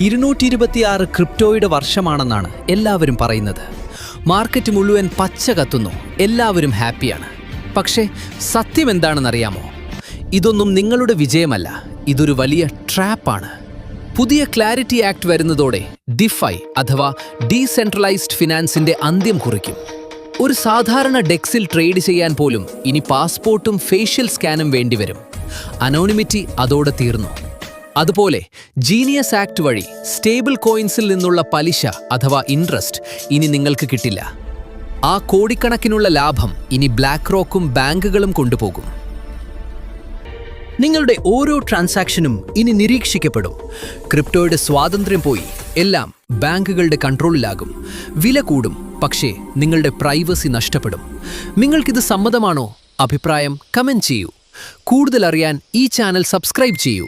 226 ക്രിപ്റ്റോയുടെ വർഷമാണെന്നാണ് എല്ലാവരും പറയുന്നത്. മാർക്കറ്റ് മുഴുവൻ പച്ച കത്തുന്നു, എല്ലാവരും ഹാപ്പിയാണ്. പക്ഷേ സത്യം എന്താണെന്നറിയാമോ? ഇതൊന്നും നിങ്ങളുടെ വിജയമല്ല, ഇതൊരു വലിയ ട്രാപ്പാണ്. പുതിയ ക്ലാരിറ്റി ആക്ട് വരുന്നതോടെ ഡിഫൈ അഥവാ ഡീസെൻട്രലൈസ്ഡ് ഫിനാൻസിന്റെ അന്ത്യം കുറിക്കും. ഒരു സാധാരണ ഡെക്സിൽ ട്രേഡ് ചെയ്യാൻ പോലും ഇനി പാസ്പോർട്ടും ഫേഷ്യൽ സ്കാനും വേണ്ടിവരും. അനോണിമിറ്റി അതോടെ തീർന്നു. അതുപോലെ ജീനിയസ് ആക്ട് വഴി സ്റ്റേബിൾ കോയിൻസിൽ നിന്നുള്ള പലിശ അഥവാ ഇൻട്രസ്റ്റ് ഇനി നിങ്ങൾക്ക് കിട്ടില്ല. ആ കോടിക്കണക്കിനുള്ള ലാഭം ഇനി ബ്ലാക്ക് റോക്കും ബാങ്കുകളും കൊണ്ടുപോകും. നിങ്ങളുടെ ഓരോ ട്രാൻസാക്ഷനും ഇനി നിരീക്ഷിക്കപ്പെടും. ക്രിപ്റ്റോയുടെ സ്വാതന്ത്ര്യം പോയി, എല്ലാം ബാങ്കുകളുടെ കൺട്രോളിലാകും. വില കൂടും, പക്ഷേ നിങ്ങളുടെ പ്രൈവസി നഷ്ടപ്പെടും. നിങ്ങൾക്കിത് സമ്മതമാണോ? അഭിപ്രായം കമന്റ് ചെയ്യൂ. കൂടുതൽ അറിയാൻ ഈ ചാനൽ സബ്സ്ക്രൈബ് ചെയ്യൂ.